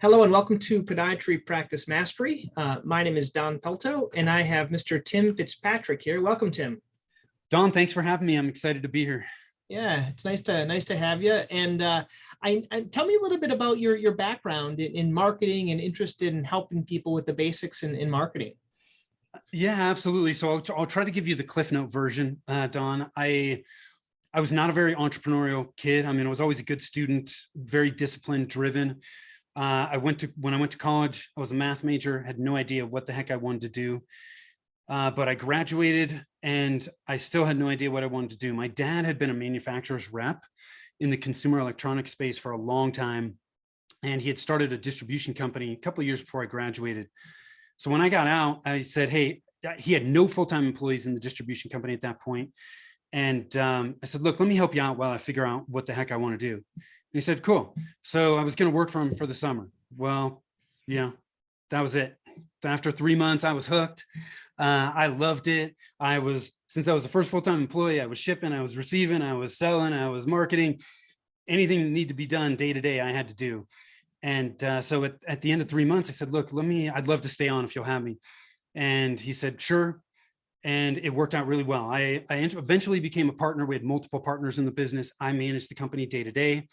Hello and welcome to Podiatry Practice Mastery. My name is Don Pelto and I have Mr. Tim Fitzpatrick here. Welcome, Tim. Don, thanks for having me. I'm excited to be here. Yeah, it's nice to have you. And tell me a little bit about your background in marketing and interested in helping people with the basics in marketing. Yeah, absolutely. So I'll try to give you the Cliff Note version, Don. I was not a very entrepreneurial kid. I mean, I was always a good student, very disciplined, driven. When I went to college, I was a math major, had no idea what the heck I wanted to do. But I graduated and I still had no idea what I wanted to do. My dad had been a manufacturer's rep in the consumer electronics space for a long time. And he had started a distribution company a couple of years before I graduated. So when I got out, I said, hey, he had no full-time employees in the distribution company at that point. And I said, look, let me help you out while I figure out what the heck I want to do. And he said, cool. So I was going to work for him for the summer. Well, that was it. After 3 months, I was hooked. I loved it. Since I was the first full-time employee, I was shipping, I was receiving, I was selling, I was marketing. Anything that needed to be done day to day, I had to do. And so at the end of 3 months, I said, look, I'd love to stay on if you'll have me. And he said, sure. And it worked out really well. I eventually became a partner. We had multiple partners in the business. I managed the company day to day.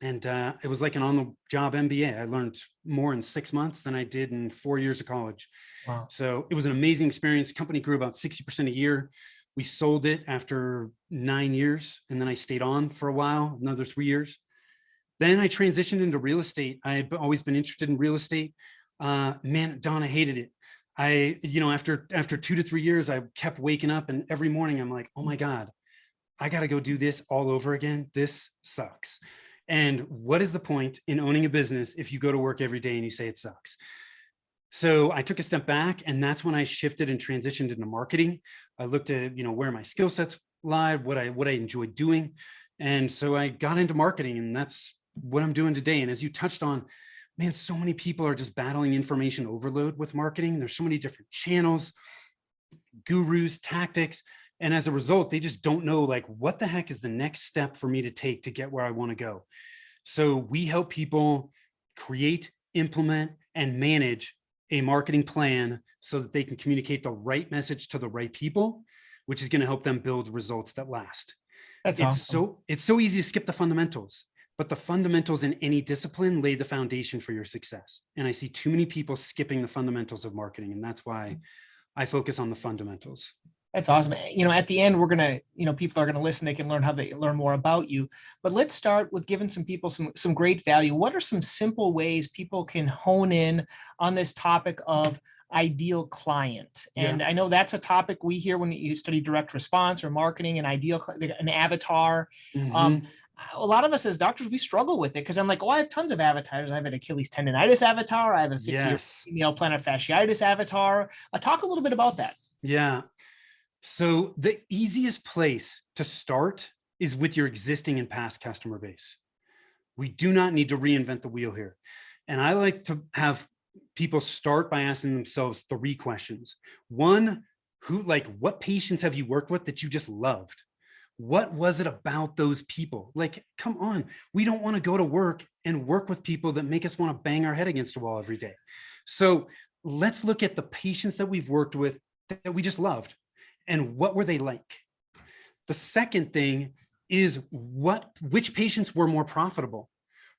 And it was like an on-the-job MBA. I learned more in 6 months than I did in 4 years of college. Wow. So it was an amazing experience. The company grew about 60% a year. We sold it after 9 years. And then I stayed on for a while, another 3 years. Then I transitioned into real estate. I had always been interested in real estate. Man, Don, I hated it. After 2 to 3 years, I kept waking up and every morning I'm like, oh my God, I got to go do this all over again. This sucks. And what is the point in owning a business if you go to work every day and you say it sucks? So I took a step back, and that's when I shifted and transitioned into marketing. I looked at, where my skill sets lie, what I enjoyed doing. And so I got into marketing, and that's what I'm doing today. And as you touched on, man, so many people are just battling information overload with marketing. There's so many different channels, gurus, tactics. And as a result, they just don't know, like, what the heck is the next step for me to take to get where I want to go. So we help people create, implement, and manage a marketing plan so that they can communicate the right message to the right people, which is going to help them build results that last. That's awesome. It's so easy to skip the fundamentals, but the fundamentals in any discipline lay the foundation for your success. And I see too many people skipping the fundamentals of marketing. And that's why I focus on the fundamentals. That's awesome. At the end, we're going to, people are going to listen. They can learn how they learn more about you. But let's start with giving some people some great value. What are some simple ways people can hone in on this topic of ideal client? And I know that's a topic we hear when you study direct response or marketing, an avatar. Mm-hmm. A lot of us as doctors, we struggle with it because I'm like, I have tons of avatars. I have an Achilles tendonitis avatar. I have a 50-year female plantar fasciitis avatar. Talk a little bit about that. Yeah. So the easiest place to start is with your existing and past customer base. We do not need to reinvent the wheel here. And I like to have people start by asking themselves 3 questions. One, what patients have you worked with that you just loved? What was it about those people? Like, come on, we don't want to go to work and work with people that make us want to bang our head against a wall every day. So let's look at the patients that we've worked with that we just loved. And what were they like? The second thing is which patients were more profitable,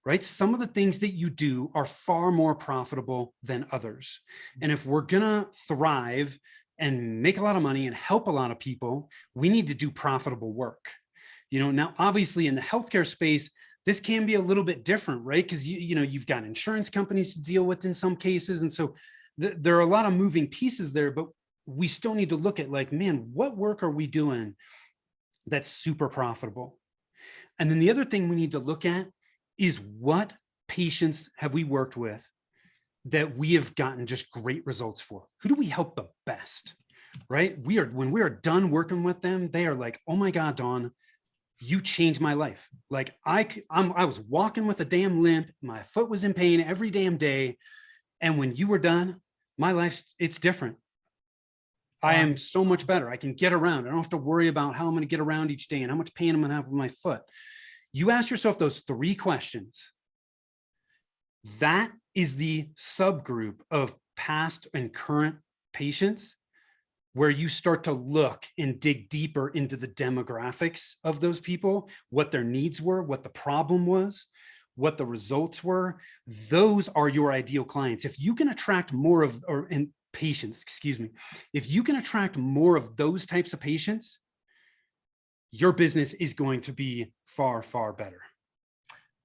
right? Some of the things that you do are far more profitable than others. And if we're gonna thrive and make a lot of money and help a lot of people, we need to do profitable work. Now, obviously in the healthcare space, this can be a little bit different, right? Because you've got insurance companies to deal with in some cases. And so there are a lot of moving pieces there, but we still need to look at, like, man, what work are we doing that's super profitable? And then the other thing we need to look at is what patients have we worked with that we have gotten just great results for? Who do we help the best, right? When we are done working with them, they are like, oh my God, Dawn, you changed my life. Like I was walking with a damn limp. My foot was in pain every damn day. And when you were done, my life, it's different. I am so much better. I can get around. I don't have to worry about how I'm going to get around each day and how much pain I'm going to have with my foot. You ask yourself those 3 questions. That is the subgroup of past and current patients where you start to look and dig deeper into the demographics of those people, what their needs were, what the problem was, what the results were. Those are your ideal clients. If you can attract more of, or in patients, excuse me, if you can attract more of those types of patients, your business is going to be far, far better.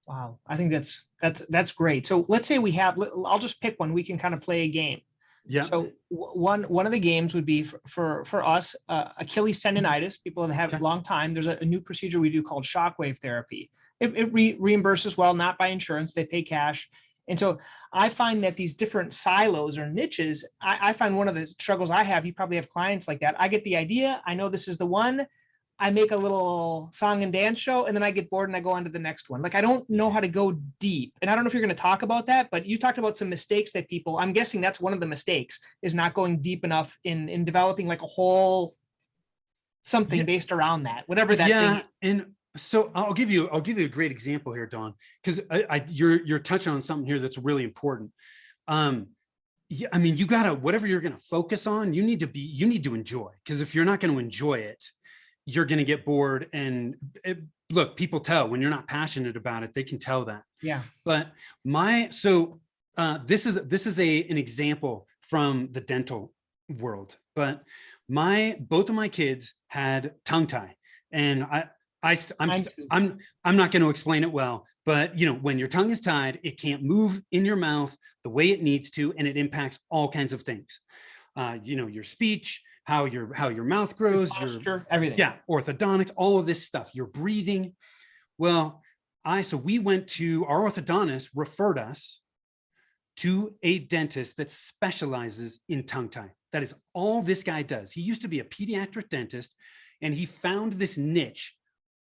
Wow. I think that's great. So let's say we have, I'll just pick one. We can kind of play a game. Yeah. So one of the games would be for us, Achilles tendonitis. People have had Okay. a long time. There's a new procedure we do called shockwave therapy. It reimburses well, not by insurance. They pay cash. And so I find that these different silos or niches, I find one of the struggles I have, you probably have clients like that. I get the idea. I know this is the one. I make a little song and dance show, and then I get bored and I go on to the next one. Like, I don't know how to go deep. And I don't know if you're going to talk about that, but you talked about some mistakes that people, I'm guessing that's one of the mistakes, is not going deep enough in developing like a whole something based around that, whatever that thing is. And so I'll give you a great example here, Dawn, because you're touching on something here that's really important. Yeah, I mean, you gotta, whatever you're gonna focus on, you need to enjoy, because if you're not going to enjoy it, you're going to get bored. And look, people tell when you're not passionate about it, they can tell that. Yeah. But this is an example from the dental world, but both of my kids had tongue tie, and I'm not going to explain it well, but when your tongue is tied, it can't move in your mouth the way it needs to, and it impacts all kinds of things. Your speech, how your mouth grows, your posture, everything. Yeah, orthodontics, all of this stuff, your breathing. Well, so we went to our orthodontist, referred us to a dentist that specializes in tongue tie. That is all this guy does. He used to be a pediatric dentist, and he found this niche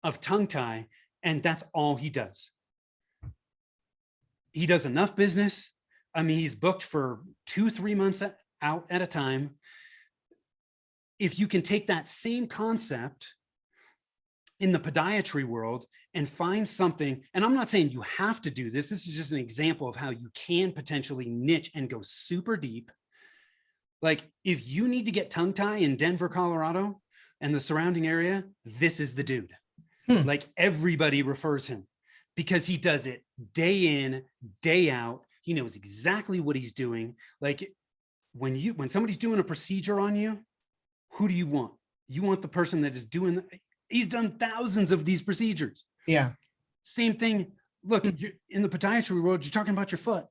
of tongue tie, and that's all he does. He does enough business. I mean, he's booked for 2-3 months out at a time. If you can take that same concept in the podiatry world and find something, and I'm not saying you have to do this, this is just an example of how you can potentially niche and go super deep. Like, if you need to get tongue tie in Denver, Colorado, and the surrounding area, this is the dude. Like, everybody refers him because he does it day in, day out. He knows exactly what he's doing. Like, when somebody's doing a procedure on you, who do you want? You want the person that is doing, he's done thousands of these procedures. Yeah. Same thing. Look, you're in the podiatry world, you're talking about your foot.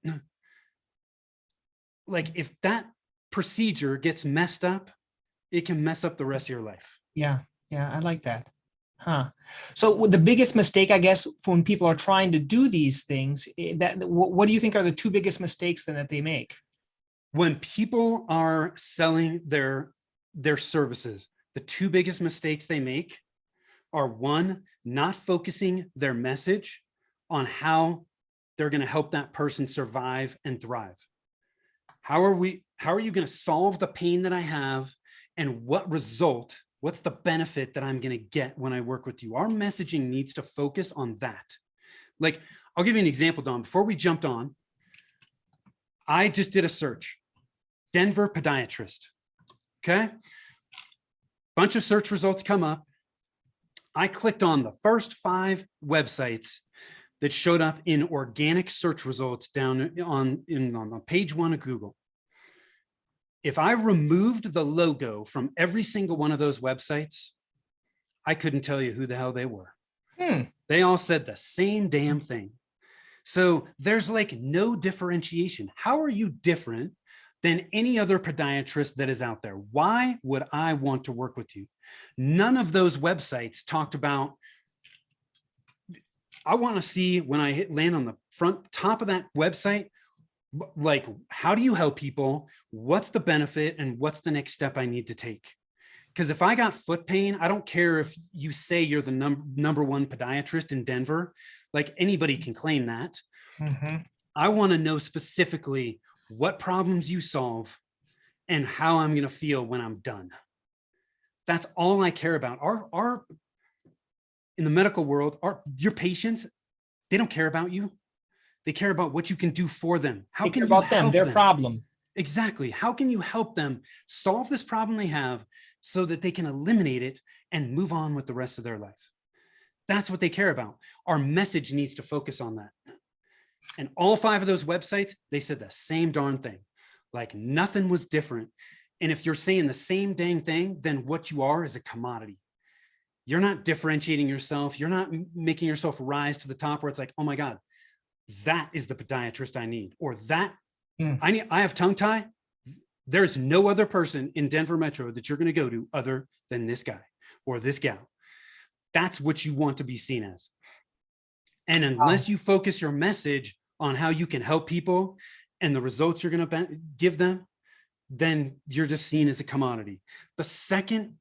Like, if that procedure gets messed up, it can mess up the rest of your life. Yeah. Yeah. I like that. So the biggest mistake, I guess, when people are trying to do these things, what do you think are the two biggest mistakes then that they make? When people are selling their services, the two biggest mistakes they make are, one, not focusing their message on how they're going to help that person survive and thrive. How are you going to solve the pain that I have, and what's the benefit that I'm going to get when I work with you? Our messaging needs to focus on that. Like, I'll give you an example, Don. Before we jumped on, I just did a search, Denver podiatrist. Okay. Bunch of search results come up. I clicked on the first 5 websites that showed up in organic search results down on page 1 of Google. If I removed the logo from every single one of those websites, I couldn't tell you who the hell they were. They all said the same damn thing. So there's like no differentiation. How are you different than any other podiatrist that is out there? Why would I want to work with you? None of those websites talked about, I want to see when I land on the top of that website, like, how do you help people? What's the benefit? And what's the next step I need to take? Because if I got foot pain, I don't care if you say you're the number one podiatrist in Denver, like, anybody can claim that. I want to know specifically what problems you solve and how I'm going to feel when I'm done. That's all I care about. In the medical world, your patients, they don't care about you. They care about what you can do for them. How They can care you about them, help their them? problem. Exactly. How can you help them solve this problem they have so that they can eliminate it and move on with the rest of their life? That's what they care about. Our message needs to focus on that. And all 5 of those websites, they said the same darn thing. Like nothing was different. And if you're saying the same dang thing, then what you are is a commodity. You're not differentiating yourself. You're not making yourself rise to the top where it's like, oh my God, that is the podiatrist I need, or that I have tongue tie. There's no other person in Denver Metro that you're going to go to other than this guy or this gal. That's what you want to be seen as. And unless you focus your message on how you can help people and the results you're going to give them, then you're just seen as a commodity. The second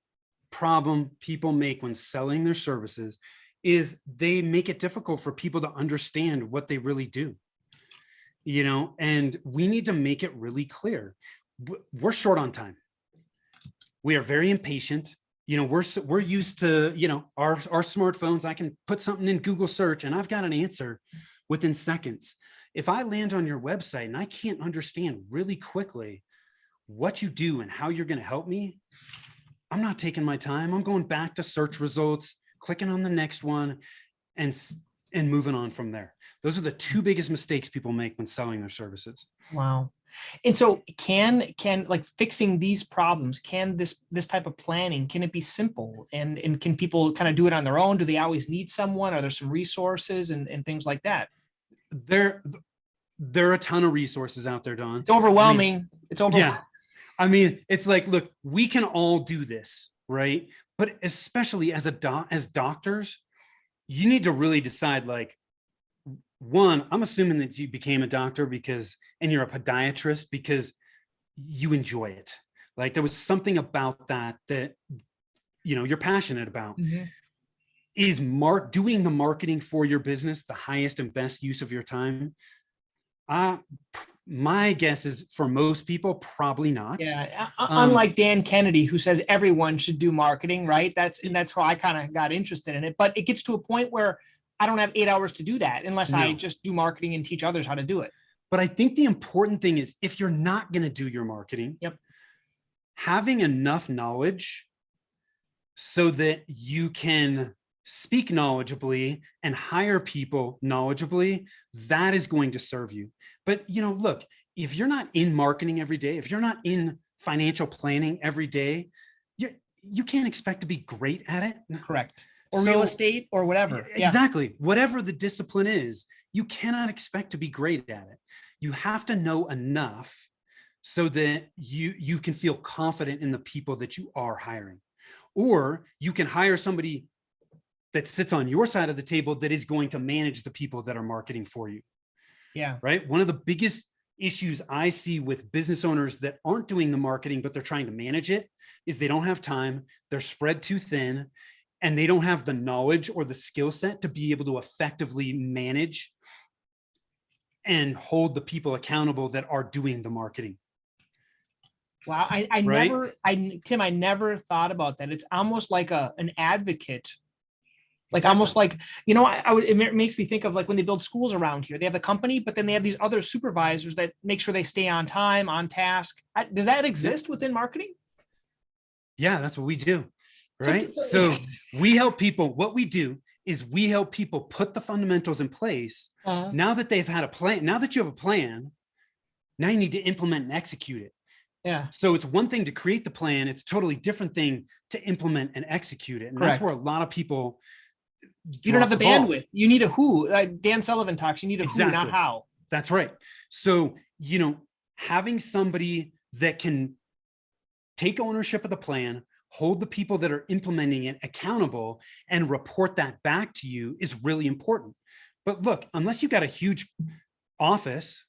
problem people make when selling their services is they make it difficult for people to understand what they really do. You know, and we need to make it really clear. We're short on time. We are very impatient. You know, we're used to, you know, our smartphones. I can put something in Google search and I've got an answer within seconds. If I land on your website and I can't understand really quickly what you do and how you're going to help me, I'm not taking my time. I'm going back to search results, clicking on the next one, and moving on from there. Those are the 2 biggest mistakes people make when selling their services. Wow. And so can like fixing these problems, can this type of planning, can it be simple? And can people kind of do it on their own? Do they always need someone? Are there some resources and things like that? There are a ton of resources out there, Don. It's overwhelming. It's overwhelming. Yeah. I mean, it's like, look, we can all do this, right? But especially as doctors, you need to really decide, like, one, I'm assuming that you became a doctor and you're a podiatrist because you enjoy it. Like there was something about that, you know, you're passionate about. Mm-hmm. Is doing the marketing for your business the highest and best use of your time? My guess is for most people, probably not. Yeah. Unlike Dan Kennedy, who says everyone should do marketing, right? That's how I kind of got interested in it. But it gets to a point where I don't have 8 hours to do that unless I just do marketing and teach others how to do it. But I think the important thing is if you're not going to do your marketing, having enough knowledge so that you can speak knowledgeably and hire people knowledgeably, that is going to serve you. But, you know, look, if you're not in marketing every day, if you're not in financial planning every day, you can't expect to be great at it. Correct. Or real estate or whatever. Exactly. Yeah. Whatever the discipline is, you cannot expect to be great at it. You have to know enough so that you can feel confident in the people that you are hiring. Or you can hire somebody that sits on your side of the table that is going to manage the people that are marketing for you. Yeah. Right. One of the biggest issues I see with business owners that aren't doing the marketing, but they're trying to manage it, is they don't have time. They're spread too thin. And they don't have the knowledge or the skill set to be able to effectively manage and hold the people accountable that are doing the marketing. Wow. Tim, I never thought about that. It's almost like an advocate. Like almost like, you know, it makes me think of like when they build schools around here, they have the company, but then they have these other supervisors that make sure they stay on time, on task. Does that exist within marketing? Yeah, that's what we do. Right. So we help people. What we do is we help people put the fundamentals in place. Now that they've had a plan, now that you have a plan, now you need to implement and execute it. Yeah. So it's one thing to create the plan. It's a totally different thing to implement and execute it. And Correct. That's where a lot of people. You don't have the bandwidth. You need a who. Dan Sullivan talks. You need a who, not how. That's right. So, you know, having somebody that can take ownership of the plan, hold the people that are implementing it accountable, and report that back to you is really important. But look, unless you've got a huge office,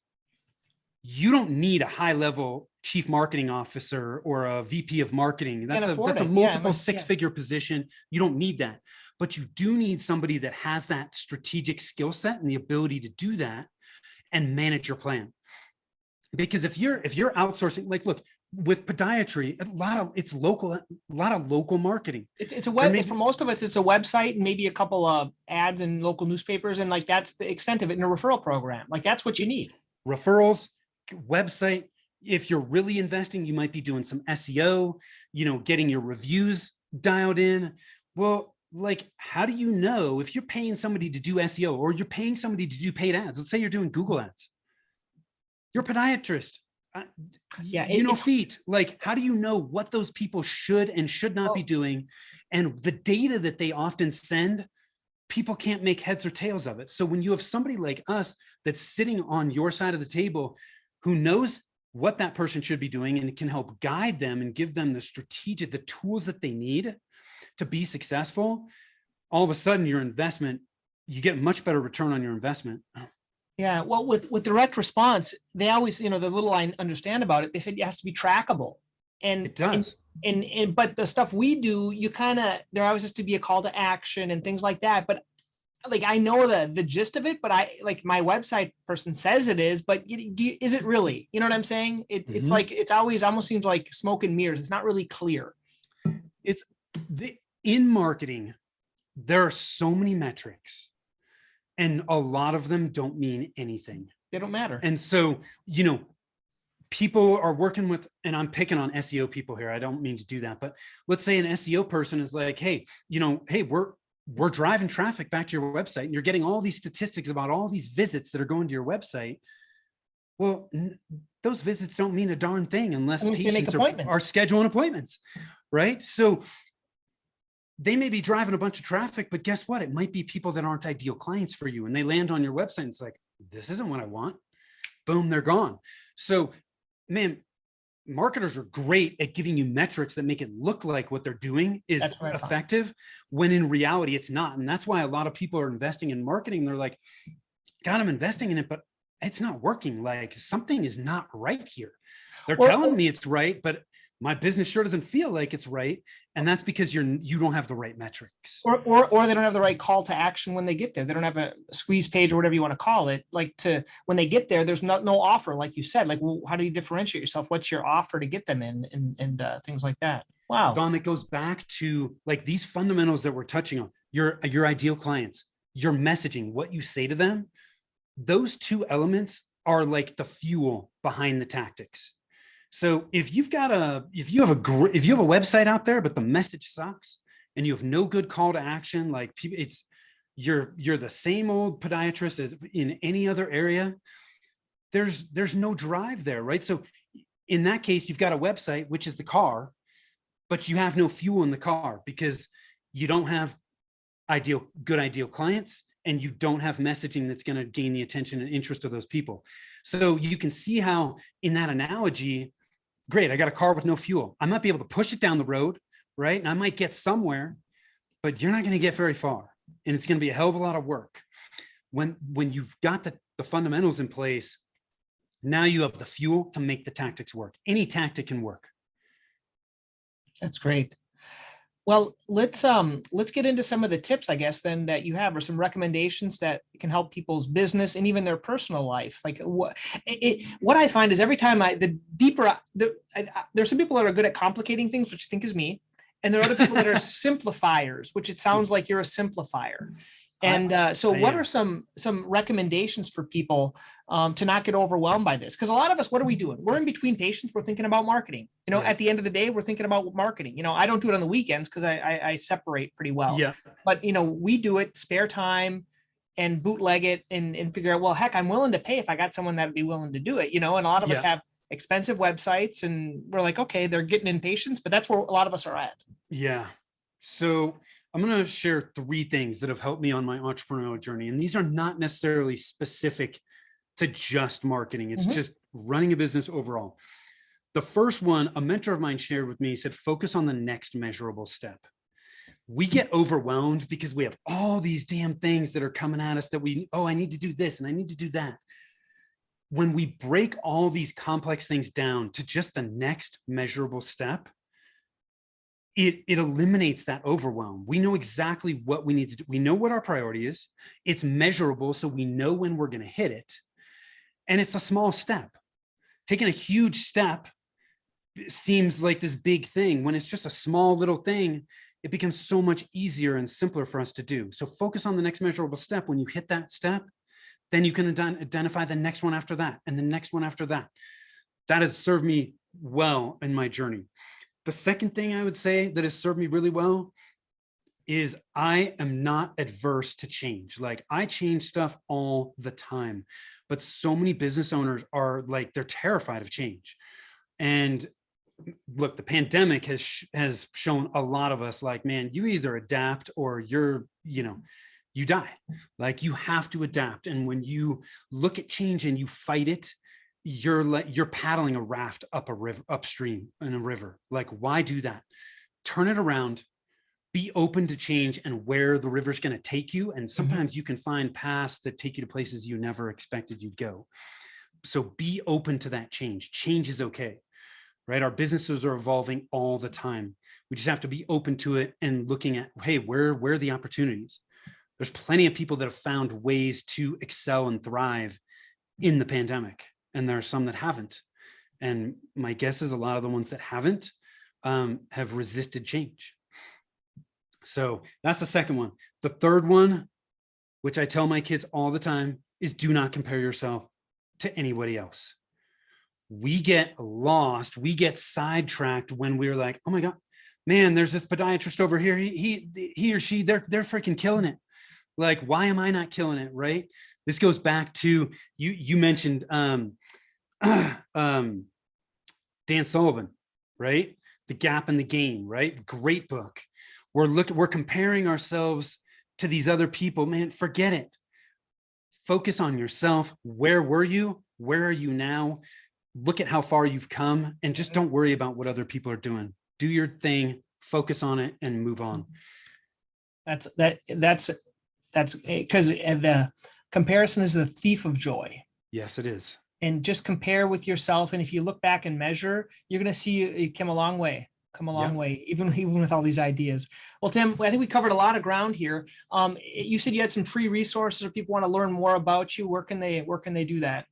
you don't need a high-level chief marketing officer or a VP of marketing. That's a multiple six-figure position. You don't need that. But you do need somebody that has that strategic skill set and the ability to do that and manage your plan. Because if you're outsourcing, like, look, with podiatry, it's local, a lot of local marketing. It's a web for most of us. It's a website and maybe a couple of ads in local newspapers, and like that's the extent of it in a referral program. Like that's what you need. Referrals, website. If you're really investing, you might be doing some SEO, getting your reviews dialed in. Well, like, how do you know if you're paying somebody to do SEO or you're paying somebody to do paid ads? Let's say you're doing Google ads. You're a podiatrist. Feet. Like, how do you know what those people should and should not be doing? And the data that they often send, people can't make heads or tails of it. So when you have somebody like us that's sitting on your side of the table who knows what that person should be doing and can help guide them and give them the tools that they need to be successful, all of a sudden your investment, you get much better return on your investment. Yeah, well, with direct response, they always, the little I understand about it, they said it has to be trackable. And it does. And but the stuff we do, there always has to be a call to action and things like that. But like, I know the gist of it, but like my website person says it is, but is it really? You know what I'm saying? It's like, it's always almost seems like smoke and mirrors. It's not really clear. In marketing, there are so many metrics. And a lot of them don't mean anything. They don't matter. And so, people are working with, and I'm picking on SEO people here. I don't mean to do that, but let's say an SEO person is like, hey, we're driving traffic back to your website and you're getting all these statistics about all these visits that are going to your website. Well, those visits don't mean a darn thing unless patients are scheduling appointments, right? So they may be driving a bunch of traffic, but guess what? It might be people that aren't ideal clients for you. And they land on your website and it's like, this isn't what I want. Boom, they're gone. So, man, marketers are great at giving you metrics that make it look like what they're doing is effective, when in reality it's not. And that's why a lot of people are investing in marketing. They're like, God, I'm investing in it, but it's not working. Like, something is not right here. They're telling me it's right, but my business sure doesn't feel like it's right. And that's because you don't have the right metrics. Or they don't have the right call to action when they get there. They don't have a squeeze page or whatever you want to call it. Like, when they get there, there's no offer, like you said. Like, well, how do you differentiate yourself? What's your offer to get them in and things like that? Wow. Don, it goes back to like these fundamentals that we're touching on. Your ideal clients, your messaging, what you say to them. Those two elements are like the fuel behind the tactics. So if you have a website out there, but the message sucks and you have no good call to action, like you're the same old podiatrist as in any other area, there's no drive there, right? So in that case, you've got a website, which is the car, but you have no fuel in the car because you don't have good ideal clients, and you don't have messaging that's going to gain the attention and interest of those people. So you can see how in that analogy, great, I got a car with no fuel. I might be able to push it down the road, right? And I might get somewhere, but you're not going to get very far. And it's going to be a hell of a lot of work. When you've got the fundamentals in place, now you have the fuel to make the tactics work. Any tactic can work. That's great. Well, let's get into some of the tips, I guess, then that you have, or some recommendations that can help people's business and even their personal life. Like what I find is every time there's some people that are good at complicating things, which I think is me. And there are other people that are simplifiers, which it sounds like you're a simplifier. And so what are some recommendations for people to not get overwhelmed by this? Because a lot of us, what are we doing? We're in between patients. We're thinking about marketing. At the end of the day, we're thinking about marketing. I don't do it on the weekends because I separate pretty well. Yeah. But, we do it spare time and bootleg it and figure out, well, heck, I'm willing to pay if I got someone that would be willing to do it, and a lot of us have expensive websites and we're like, okay, they're getting in patients, but that's where a lot of us are at. Yeah. So I'm going to share 3 things that have helped me on my entrepreneurial journey. And these are not necessarily specific to just marketing. It's just running a business overall. The first one, a mentor of mine shared with me, he said, focus on the next measurable step. We get overwhelmed because we have all these damn things that are coming at us that I need to do this and I need to do that. When we break all these complex things down to just the next measurable step, it eliminates that overwhelm. We know exactly what we need to do. We know what our priority is. It's measurable, so we know when we're going to hit it. And it's a small step. Taking a huge step seems like this big thing. When it's just a small little thing, it becomes so much easier and simpler for us to do. So focus on the next measurable step. When you hit that step, then you can identify the next one after that and the next one after that. That has served me well in my journey. The second thing I would say that has served me really well is I am not adverse to change. Like, I change stuff all the time, but so many business owners are like, they're terrified of change. And look, the pandemic has shown a lot of us, like, man, you either adapt or you die. Like, you have to adapt. And when you look at change and you fight it, you're paddling a raft up a river, upstream in a river. Like, why do that? Turn it around, be open to change and where the river's going to take you. And sometimes you can find paths that take you to places you never expected you'd go. So be open to that change. Change is okay, right? Our businesses are evolving all the time. We just have to be open to it and looking at, hey, where are the opportunities? There's plenty of people that have found ways to excel and thrive in the pandemic. And there are some that haven't. And my guess is a lot of the ones that haven't have resisted change. So that's the second one. The third one, which I tell my kids all the time, is do not compare yourself to anybody else. We get lost, we get sidetracked when we're like, oh my God, man, there's this podiatrist over here. He or she, they're freaking killing it. Like, why am I not killing it? Right. This goes back to you mentioned Dan Sullivan, right? The Gap and the Gain, right? Great book. We're comparing ourselves to these other people. Man, forget it. Focus on yourself. Where were you? Where are you now? Look at how far you've come, and just don't worry about what other people are doing. Do your thing, focus on it, and move on. That's because the comparison is the thief of joy. Yes, it is. And just compare with yourself. And if you look back and measure, you're going to see you came a long way. Even with all these ideas. Well, Tim, I think we covered a lot of ground here. You said you had some free resources, or people want to learn more about you. Where can they do that?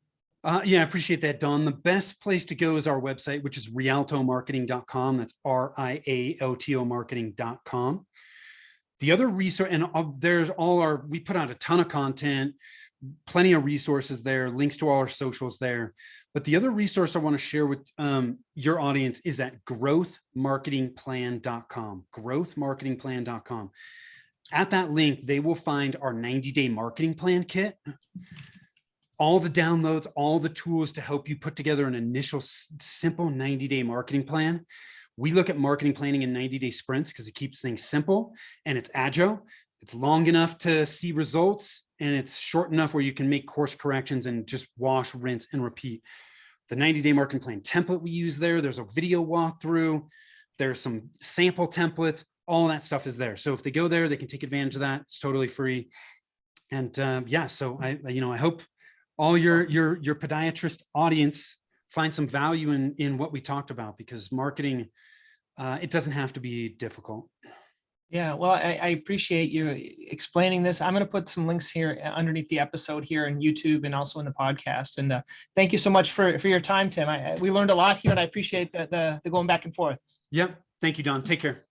Yeah, I appreciate that, Don. The best place to go is our website, which is rialtomarketing.com. That's RIALTO marketing.com. The other resource, and we put out a ton of content, plenty of resources there, links to all our socials there. But the other resource I want to share with your audience is at growthmarketingplan.com, growthmarketingplan.com. At that link, they will find our 90-day marketing plan kit, all the downloads, all the tools to help you put together an initial simple 90-day marketing plan. We look at marketing planning in 90-day sprints because it keeps things simple and it's agile. It's long enough to see results, and it's short enough where you can make course corrections and just wash, rinse, and repeat. The 90-day marketing plan template we use there, there's a video walkthrough, there's some sample templates, all that stuff is there. So if they go there, they can take advantage of that. It's totally free. And yeah, so I hope all your podiatrist audience find some value in what we talked about, because marketing, it doesn't have to be difficult. Yeah, well, I appreciate you explaining this. I'm going to put some links here underneath the episode here on YouTube and also in the podcast. And thank you so much for your time, Tim. We learned a lot here, and I appreciate the going back and forth. Yep. Thank you, Don. Take care.